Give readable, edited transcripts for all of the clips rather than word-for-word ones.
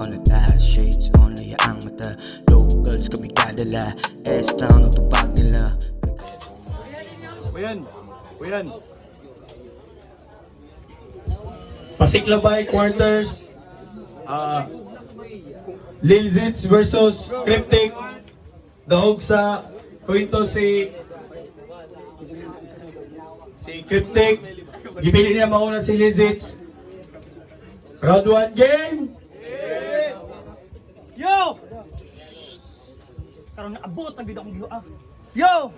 on the dash, shades on na yaang mata. Locals kami kadala, S-Town ang tupag nila. Uyan. Pasiklabay quarters. Lil Zitz versus Cryptic. Dahog sa kwento si Cryptic. Gipili niya mauna si Lil Zitz. Round 1 game. Yo! Karon naabot ang bidang giwa. Yo!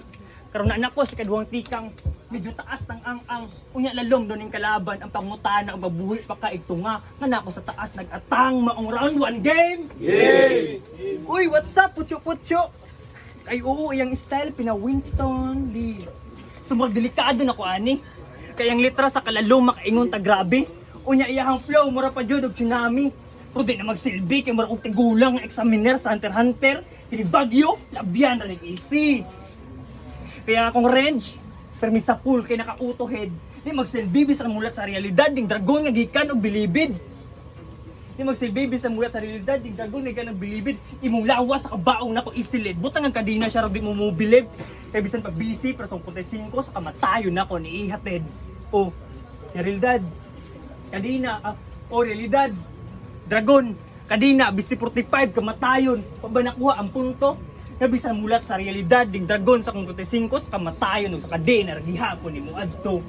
Karon na anak ko sa kaduhang tikang medyo taas ng ang unya lalom doon ning kalaban ang pangutana ug mabuhi pa ka igtunga nga nako sa taas nag-atang maong round 1 game. Yay! Uy, what's up putyo? Kay oo iyang style pina Winston Lee. Sumurag delikado na ko ani. Kay ang litra sa kalalom makaingon ta grabe. Unya iyahang flow mura pa jud og tsunami. Pero di na magsilbi kay mura og tigulang nga examiner sa Hunter x Hunter. Kini bagyo, labyan ra ning easy. Kaya akong range, permisa pool kay nakauto head. Di magsilbi bisan mulat sa realidad ding dragon nga gikan og bilibid. Di magsilbi bisan mulat sa realidad ding dragon nga gikan og bilibid. Imong lawas sa kabaong nako isilid. Butang ang kadina siya ra di mo mobilib. Kay bisan pag busy pero 55 sa kamatayon nako ni ihatid. Oh, realidad. Kadina, realidad. Dragon, kadina, bisi 45, kamatayon. Pag ba nakuha ang punto, nabisan mulat sa realidad, ding dragon sa 55, kamatayon, sa kadina, gihapon ni mo adto.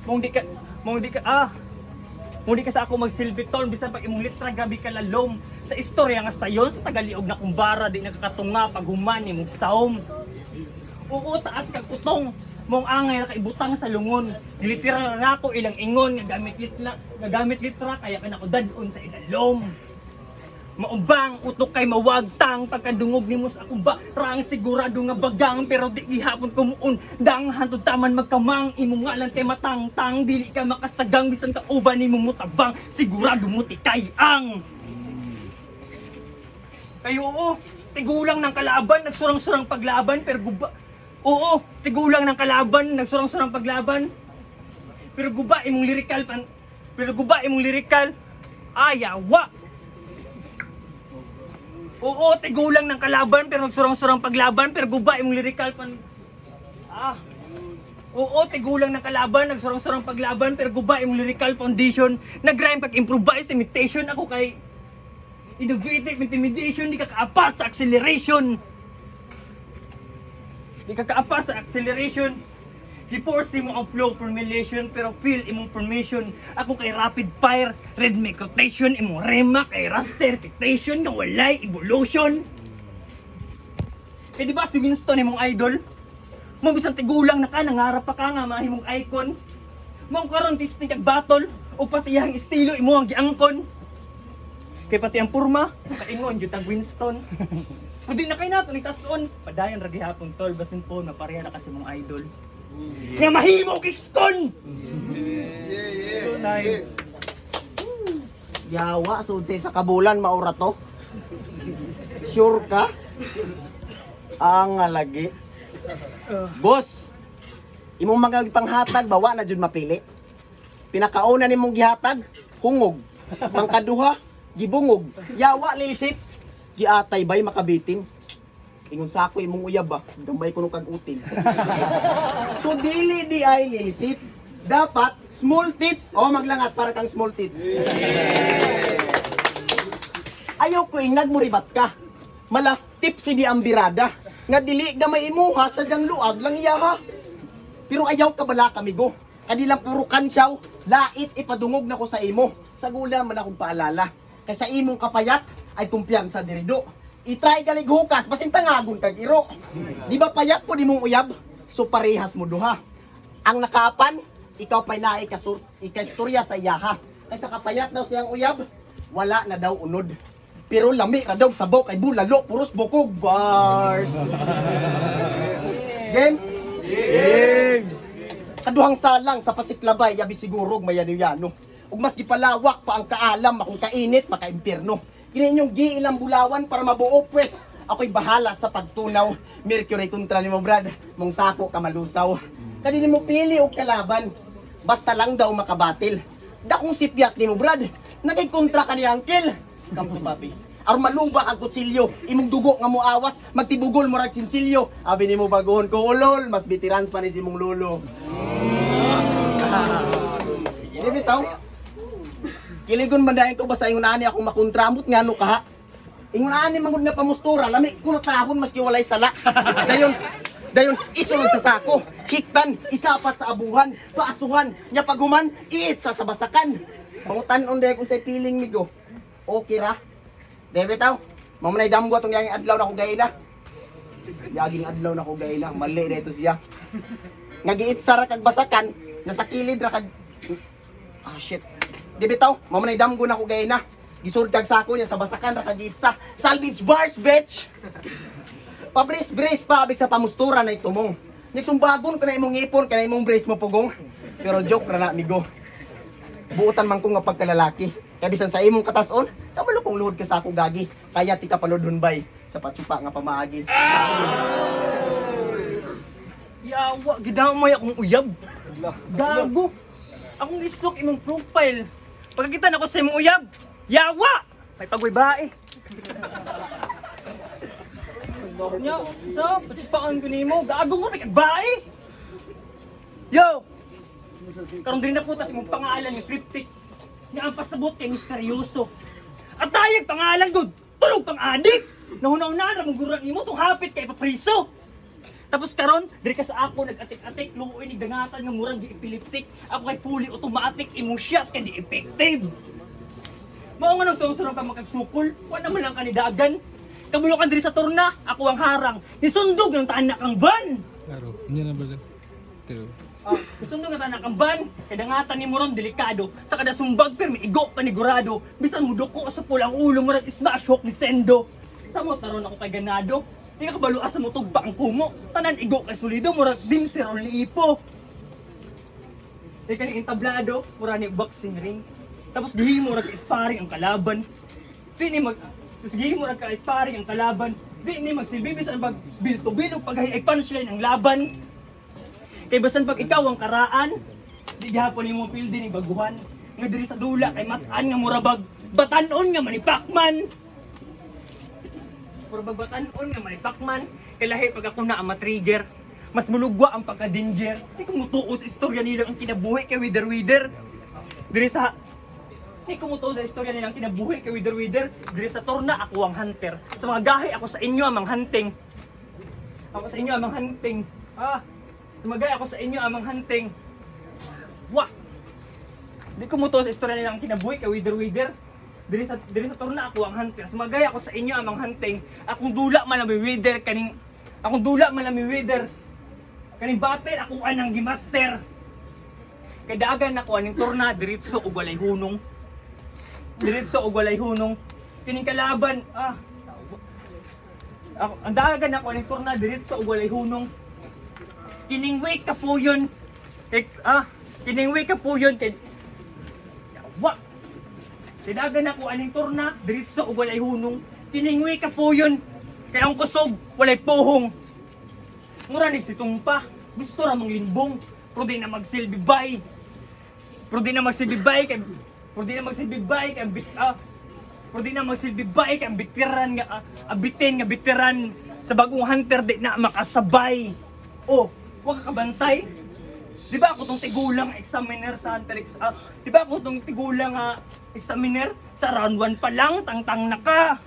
Mong di ka sa ako magsilbiton, bisan pag imong litra, gabi ka lalom. Sa istorya nga sayon, sa tagaliog na kumbara, di nakakatunga, pag human ni mong saom. Oo, taas kag utong. Mong angay na kaibutang sa lungon. Dilitira na ako ilang ingon nga gamit litra kaya ka nako dadon sa ilalom. Maubang utok kay mawagtang pagkadungog nimo sa akong rang sigurado nga bagang pero di gihapon kumuon dang hantud taman magkamang imo nga lang kay matangtang dili ka makasagang bisan ka uban nimo mutabang sigurado mo tikay ang. Kayo oo, tigulang ng kalaban nagsurang-surang paglaban pero guba. Oo, tigulang ng kalaban, nagsurang-surang paglaban. Pero guba imong lyrical. Ayawa. Oo, tigulang ng kalaban pero nagsurang-surang paglaban, pero guba imong lyrical Oo, tigulang ng kalaban, nagsurang-surang paglaban, pero guba imong lyrical foundation. Nag-rhyme kag improvise imitation ako kay innovative intimidation, di ka kaapas sa acceleration. Di ka kaapas sa acceleration. Di-force mo ang flow formulation pero feel imong formation. Ako kay rapid fire, rhythmic rotation, imong rema kay raster dictation nga walay evolution. Kaya di ba si Winston imong idol? Mo bisan tigulang na ka, nangarap pa ka nga mahimong icon. Mao karon tisting kag battle o pati ang estilo imo ang giangkon. Kay pati ang porma, kaingon gyud tag Winston. Hindi na kayo nato ni tason. Padayon ra gihapon tol basin po na pareha na kasi mong idol. Nga mahimo kikston. Yawa sud sa kabulan maura to. Sure ka? Ang lagi. Boss. Imong mga panghatag bawa na jud mapili. Pinakauna nimong gihatag hungog. Pangkaduha gibungog. Yawa Lil Zitz. Giatay bay makabitin. Ingon sa ako imong uyab ba, gambay kuno kag utin. So dili di ay Lil Zitz, dapat small tits o maglangat para kang small tits. Ayaw ko ingag mo ribat ka. Mala tipsy di ang birada. Nga dili gamay imuha sadyang luag lang iyaha. Pero ayaw ka bala kamigo. Kadilang puro kansyaw, lait ipadungog na ko sa imo. Sa gula man akong paalala. Kay sa imong kapayat ay kumpiyansa dirido. I-try galig hukas, basin tangagon kag iro. Di ba payat po di mong uyab? So parehas mo duha. Ang nakapan, ikaw pa'y ikastorya sa iyaha. Kay sa kapayat daw siyang uyab, wala na daw unod. Pero lami na daw sabaw kay bulalo, puros bukog bars. Game? Game! Kaduhang salang sa pasiklabay, yabi sigurog mayano-yano. Ug mas gipalawak pa ang kaalam, akong kainit, maka-impyerno. Kininyong giilang bulawan para mabuo pwes. Ako'y bahala sa pagtunaw. Mercury kontra ni mo brad, mong sako ka malusaw. Kanini mo pili o kalaban, basta lang daw makabatil. Dakong sipyat ni mo brad, Nagay-kontra ka ni Uncle. Come to papi. Aron maluba ang kutsilyo, imong dugo nga mo awas, magtibugol mo rag sinsilyo. Abi nimo baguhon ko ulol, mas veterans pa ni si mong lolo. Ini bitaw. Kiligon man dayon ko basta ingon ani akong makontramot ngano ka ha. Ingon ani mangud nga pamustura, lami kuno tahon maski walay sala. Dayon isulod sa sako, hiktan, isapat sa abuhan, paasuhan, nya paghuman, iit sa sabasakan. Pangutan-on day kung say feeling migo. Okay ra. Debe taw, mamunay damgo atong yang adlaw na ko gaina. Yaging adlaw na ko gaina, mali dito siya. Ngagiit sa ra kag basakan, nasa kilid ra kag shit. Debe taw, mamunay damgo na ko gaina. Gisurdag sa ako niya sa basakan ra kag giitsa. Salvage bars, bitch. Pabris-bris pa abig sa pamustura na itumong. Nagsumbagon ka na imong ipon, ka na imong brace mo pugong. Pero joke ra na, amigo. Buutan man ko nga pagkalalaki. Kaya bisan sa imong katason, kabalo kong luhod ka sa ako gagi. Kaya ti ka palodon bay sa patsupa nga pamaagi. Yawa, gidamay akong uyab. Gago. Akong islock imong profile. Pagkakita na ko sa imong uyab, yawa! May pagwaybae. Nya, sa patipaan ko nimo, gago mo may bae. Yo! Karon din na putas imong pangalan ng cryptic. Nga ang pasabot kay misteryoso. At tayag pangalan gud, tulog pang adik. Nahunaw-na na mong gurang imo tong hapit kay papriso. Tapos karon, diri ka sa ako nag-atik-atik, luoy ni dangatan nga murang di epileptic. Ako kay fully automatic imong shot kay di effective. Mao nga nang susunod ka makagsukol, wa naman lang kanidagan. Kabulokan diri sa turna, ako ang harang. Nisundog ng tanak ang ban. Claro, hindi na ba? Pero Nisundog ng tanak ang ban. Kay dangatan ni Moron delikado. Sa kada sumbag pero may igo panigurado. Bisan mo duko sa pulang ulo mo rin smash hook ni Sendo. Sa mo taron ako kay ganado. Di ka kabalo asa mo tugba ang kumo. Tanan igo kay solido mo rin dinserol ni Ipo. Di ka ni entablado, mura ni boxing ring. Tapos gihimo rin sparring ang kalaban. Di ni Sige mo nagka-sparring ang kalaban. Di ni magsilbi bisan pag bilto-bilog pag ay punchline ang laban. Kay basan pag ikaw ang karaan, di gihapon nimo pildi ni baguhan. Nga diri sa dula kay matan nga murabag batanon nga manipakman. Murabag batanon nga manipakman. Kay lahi pag ako na ang matrigger, mas mulugwa ang pagka-danger. Di ko mutuot istorya nila ang kinabuhi kay Wither. Diri sa Di kumuto sa istorya nilang kinabuhi kay Wither. Diri sa turna, ako ang hunter. Sa mga gahi, ako sa inyo amang hunting. Ako sa inyo amang hunting. Sa mga gahi, ako sa inyo amang hunting. Wa! Di kumuto sa istorya nilang kinabuhi kay Wither. Diri sa turna, ako ang hunter. Sa mga gahi, ako sa inyo amang hunting. Akong dula man ang Wither, akong dula man ang Wither. Kaning battle, ako anang gimaster. Kay daagan ako aning turna, diritso ug walay hunong. Diretso og walay hunong. Kining kalaban, ang dagan ako ning turna diretso og walay hunong. Kining way kapuyon kay kining way kapuyon kay wa. Dagan ako aning turna diretso og walay hunong. Kining way kapuyon kay ang kusog walay puhong. Mura ni situmpa, gusto ra mang limbong, pero di na magsilbi bay. Pero di na magsilbibay kay ang bitiran nga abitin nga bitiran sa bagong hunter di na makasabay. Oh, wa ka kabantay. Di ba ako tong tigulang examiner sa Hunter X? Di ba ako tong tigulang examiner sa round 1 pa lang tangtang na ka.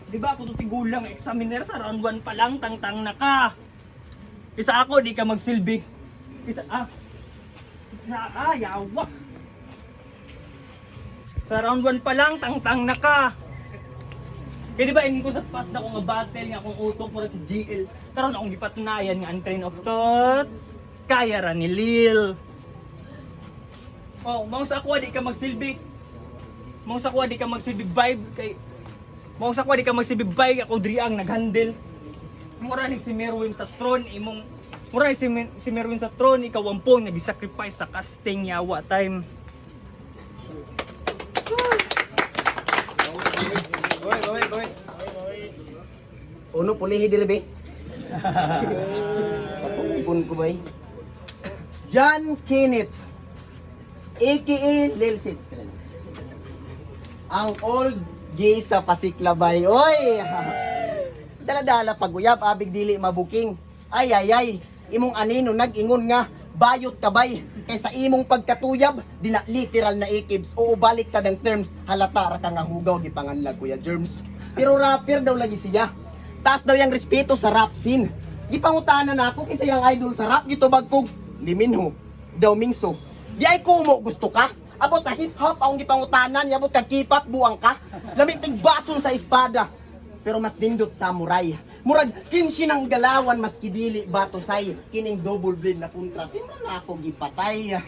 Di ba ako tong tigulang examiner sa round 1 pa lang tangtang na ka. Isa ako di ka magsilbi. Yawa. Sa round 1 pa lang, tangtang na ka. Kaya di ba, hindi ko sa past na akong battle nga akong utok para si GL. Karoon akong gipatunayan nga ang train of thought. Kaya ra ni Lil. Oh, maong sa ako di ka magsilbi. Maong sa ako di ka magsilbi vibe kay maong sa ako di ka magsilbi vibe ako diri ang naghandle. Mura ni si Merwin sa throne imong mura si Merwin sa throne ikaw ang pong nag-sacrifice sa casting yawa time. Boy. Uno pulihi dili be. Patungpon ko bay. John Kenneth. aka Lil Sits. Ang old gay sa Pasiklabay. Oy! Dala-dala paguyab, abig dili mabuking. Ay, ay, ay. Imong anino nag-ingon nga, bayot kabay. Kaysa imong pagkatuyab, di na literal na ikibs. Oo, balik ta ng terms. Halata ra ka nga hugaw, gipanganlag Kuya Germs. Pero rapper daw lagi siya. Taas daw yung respeto sa rap scene. Gipangutanan na ako kinsa yung idol sa rap, gitubag kog Liminho, daw Mingso. Di ay kumo gusto ka? Abot sa hip-hop, akong gipangutanan, yabot ka K-pop, buwang ka. Lamiting bason sa espada. Pero mas dindot samurai. Murag kinsi ng galawan, mas kidili batusay. Kining double blade na kontra, sino na ako gipatay.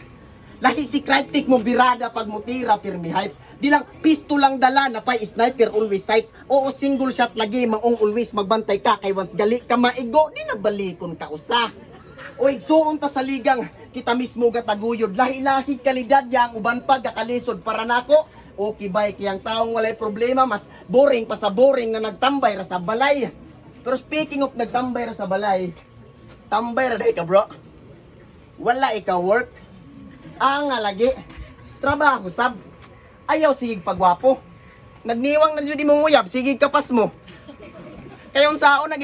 Lahi si Cryptic mo birada pag mutira pirmi hype. Di lang pisto lang dala na pay sniper always sight. Oo, single shot lagi maong always magbantay ka kay once gali ka maigo di na balikon ka usa. O igsuon ta sa ligang kita mismo gataguyod lahi-lahi kalidad yang uban pag gakalisod para nako. Okay bay kayang taong walay problema mas boring pa sa boring na nagtambay ra sa balay. Pero speaking of nagtambay ra sa balay, tambay ra day ka bro. Wala ikaw work. Nga lagi. Trabaho sab. Ayaw sigig pagwapo. Nagniwang na dyan di mong uyab, sigig kapas mo. Kayong sao na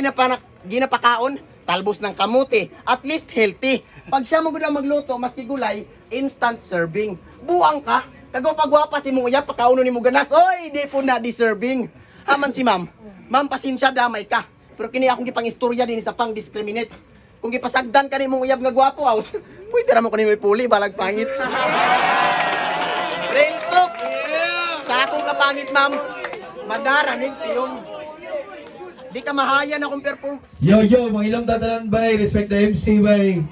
ginapakaon, talbos ng kamuti, at least healthy. Pag siya mo gudang magluto, maski gulay, instant serving. Buang ka, kagaw pagwapa si mong uyab, pakauno ni mo ganas, oy, di po na deserving. Aman si ma'am, ma'am pasensya damay ka. Pero kini akong gipang-istorya din sa pang-discriminate. Kung gipasagdan ka ni mong uyab nga gwapo, house, pwede na mo kanimo ipuli, balag pangit. Real talk! Sa akong kapangit, ma'am, madaranig tiyong. Di ka mahayan akong perform. Yo, mga ilang tatanan bay, respect the MC bay.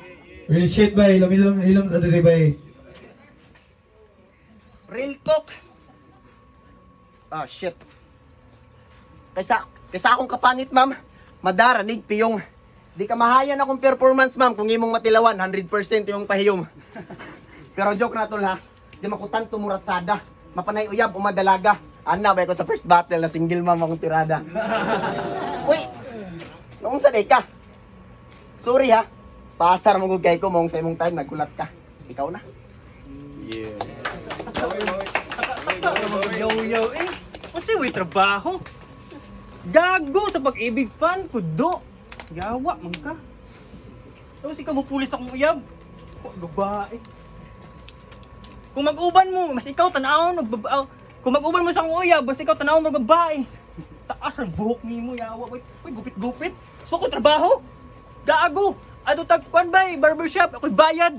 Real shit bay, ilang tatanan bay. Real talk. Ah, shit. Kaysa akong kapangit, ma'am, madaranig piyong. Di ka mahayan akong performance, ma'am, kung imong matilawan, 100% yung pahiyom. Pero joke na tol, ha? Di makutan tumuratsada. Mapanay uyab, umadalaga. Ana, ba ko sa first battle na single ma'am akong tirada. Uy! Noong sa ka? Sorry, ha? Pasar mo gugay ko, mong sa imong time, nagkulat ka. Ikaw na. Yo, eh. Kasi may trabaho. Gago sa pag-ibig fan, kudo. Yawa, man ka. Tapos ikaw mo pulis akong uyab. Babae. Kung mag-uban mo, mas ikaw tanawon magbabaw. Kung mag-uban mo sa akong uyab, mas ikaw tanawon magbabae. Taas ang buhok ni mo, yawa. Uy, gupit-gupit. So ko trabaho. Gago. Ado tagkuan ba, barbershop, ako'y bayad.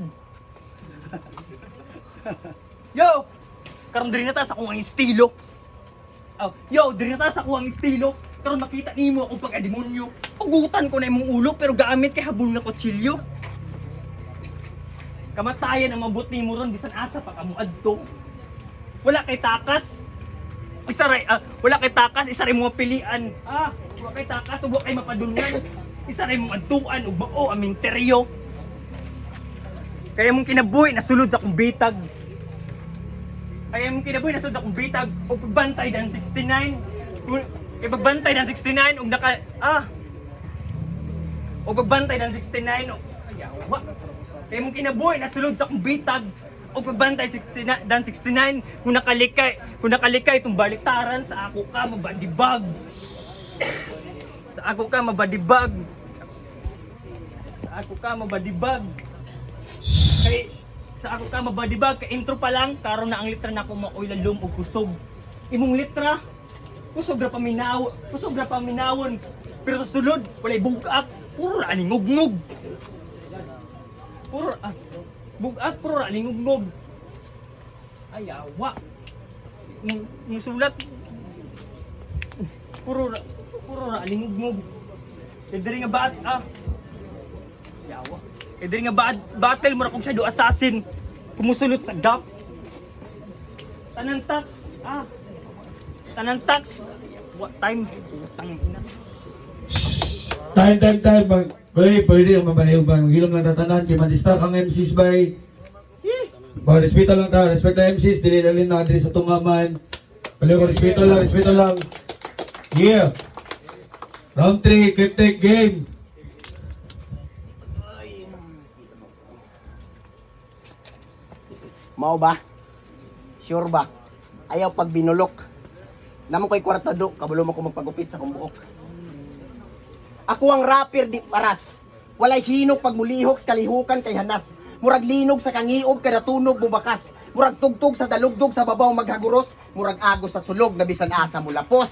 Yo! Karon diri na ta sa akong ang estilo. Oh, yo, diri na ta sa akong ang estilo. Karon makita nimo akong pagka-demonyo. Hugutan ko na imong ulo pero gamit kay habol na kutsilyo. Kamatayan ang mabot nimo ron bisan asa pa kamo adto. Wala kay takas. Wala kay takas, isa ray mga pilian. Wala kay takas, wala kay mapadulngan. Isa ray mga adtuan ug mao aming teryo. Kaya mong kinabuhi nasulod sa akong bitag. Kaya mong kinabuhi nasulod sa akong bitag ug pagbantay dan 69. Kay pagbantay dan 69 ug ug pagbantay dan 69 ayawa. Kaya mong kinabuhi nasulod sa akong bitag ug pagbantay dan 69 kung nakalikay itong baliktaran sa ako ka mabadibag. Sa ako ka mabadibag. Sa ako ka mabadibag. Kay sa ako ka mabadibag kay intro pa lang karon na ang litra nako maoy lalom ug kusog. Imong litra kusog ra paminawon. Pero sa sulod walay bugak, puro ra lingugngog. Bugak puro ra lingugngog. Ayawa. Yung sulat puro ra lingugngog. Kay diri nga yawa. Kaya diri nga battle mo na kung siya do assassin. Kumusulot sa gap. Tanan tax. What time? Tang ina. Time. Pwede yung mabaliw ba? Hilom lang tatanan, kaya madistak ang MCs bay. Respeto lang ta, respect na MCs, dili na adres sa tungaman. Pwede ko, respeto lang. Yeah. Round 3, Cryptic game. Mau ba? Sure ba? Ayaw pag binulok. Namo ko'y kwartado, kabalo mo ko magpagupit sa kong buhok. Ako ang rapper di paras. Walay hinok pag mulihok sa kalihukan kay hanas. Murag linog sa kangiob kada tunog bubakas. Murag tugtog sa dalugdog sa babaw maghaguros. Murag agos sa sulog na bisan asa mulapos.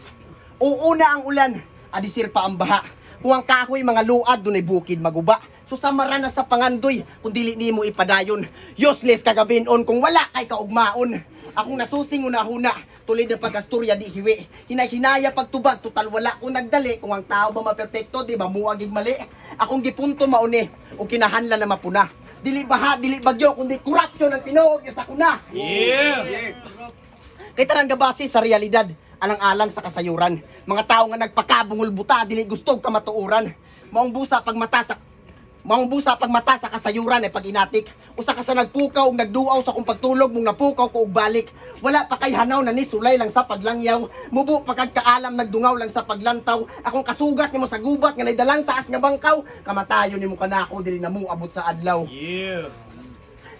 Uuna ang ulan, adisir pa ang baha. Kung ang kahoy mga luad dunay bukid maguba. Susamaran na sa pangandoy kung dili nimo ipadayon. Useless kagabinon kung wala kay kaugmaon. Akong nasusing una-huna, tulid na pagkasturya di hiwi. Hinay-hinaya pagtubag, total wala ko nagdali. Kung ang tao ba maperpekto, di ba muagig mali? Akong gipunto mauni, o kinahanlan na mapuna. Dili baha, dili bagyo, kundi corruption ang tinuog niya sa kuna. Kay tarang gabasi sa realidad, alang-alang sa kasayuran. Mga tao nga nagpakabungol buta, dili gusto kamatuuran. Maong busa pag mata sa kasayuran ay pag inatik. Usa ka sa nagpukaw ug nagduaw sa kung pagtulog mong napukaw ko og balik. Wala pa kay hanaw na ni sulay lang sa paglangyaw. Mubo pa kag kaalam nagdungaw lang sa paglantaw. Akong kasugat nimo sa gubat nga naidalang taas nga bangkaw. Kamatayon nimo kanako dili na mo abot sa adlaw.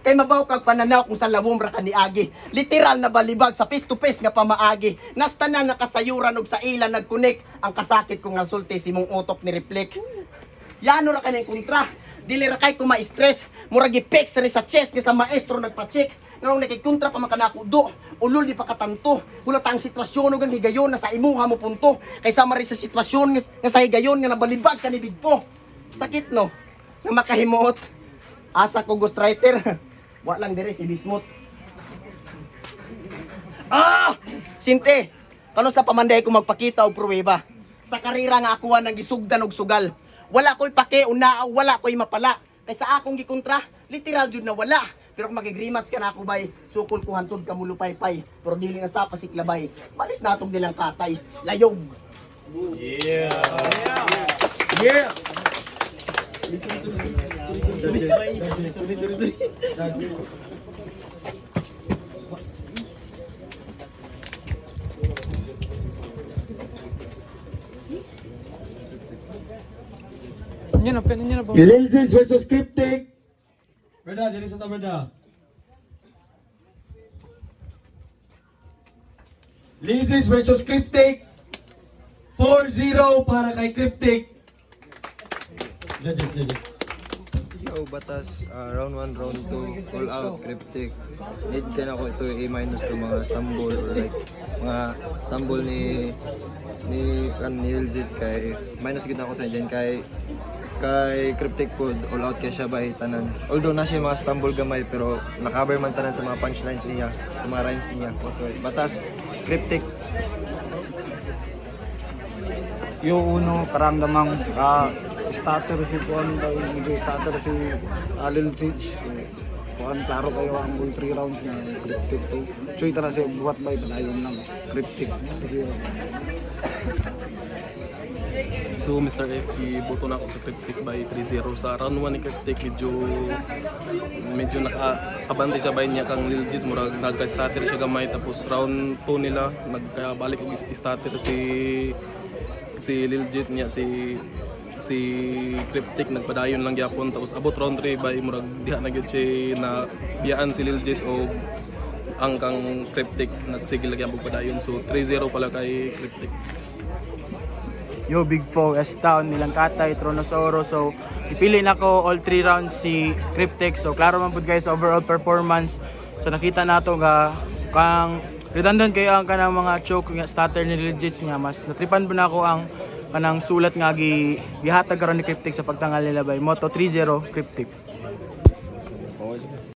Kay mabaw kag pananaw kung sa lawom ra kaniagi. Literal na balibag sa face to face nga pamaagi. Nasta na nakasayuran og sa ilan nagkunik. Ang kasakit kong nasulti si mong utok ni reflect. Yano ra kanang kontra. Dili ra kay ko ma-stress. Murag i-fix rin sa chest nga sa maestro nagpa-check. Nganong nakikontra pa makanako do. Ulol di pa katanto. Wala tang sitwasyon ug ang higayon na sa imuha mo punto. Kaysa mari sa sitwasyon nga sa higayon nga nabalibag ka ni Bigpo. Sakit no. Nga makahimuot. Asa ko ghostwriter. Wa lang dire si Bismuth. Sinte. Kano sa pamanday ko magpakita og pruweba. Sa karira nga akuha nang gisugdan og sugal. Wala ko'y pake, unaaw, wala ko'y mapala. Kaysa akong gikontra, literal jud na wala. Pero kung magigrimats ka na ako bay, sukol ko hantod ka mulupay-pay. Pero dili na sa pasiklabay, malis na itong nilang katay. Layog! Yan na po. Lil Zins versus Cryptic. Berda, dili sa ta berda. Lil Zins versus Cryptic. 4-0 para kay Cryptic. Judges. Yo, batas, round 1, round 2, all out, cryptic. Need ka na ko ito A- to mga stumble or like mga stumble ni Lilzit kay minus gid ako sa dyan kay cryptic pod all out kay siya ba tanan. Although na siya mga stumble gamay pero nakaver man tanan sa mga punchlines niya, sa mga rhymes niya. Okay. Batas, cryptic. Yo uno karamdamang starter si Juan by medyo starter si Lil Sitch. Kuan klaro kayo ang bull 3 rounds nga cryptic to. Choy tara si buhat by padayon ng cryptic. So Mr. F, iboto na ako sa Cryptic by 3-0 sa round 1 ni Cryptic. Medyo naka-abante siya by niya kang Lil Jits, murag nagka-starter siya gamay, tapos round 2 nila nagkabalik og starter si Lil Jit niya si Cryptic nagpadayon lang gyapon, tapos abot round 3 by murag diha na gyud siya na biyaan si Lil Jit o ang kang Cryptic nagsigil lagi ang pagpadayon. So 3-0 pala kay Cryptic. Yo Big Foe, S-Town, nilang Katay, Tronosauro. So ipili na ko all 3 rounds si Cryptic. So klaro man pud guys overall performance. So nakita nato nga kang redundant kayo ang kanang mga choke nga starter ni Legits nga mas natripan po na ako ang kanang sulat nga gihatag karon ni Cryptic sa pagtangal nila by Moto 3-0 Cryptic.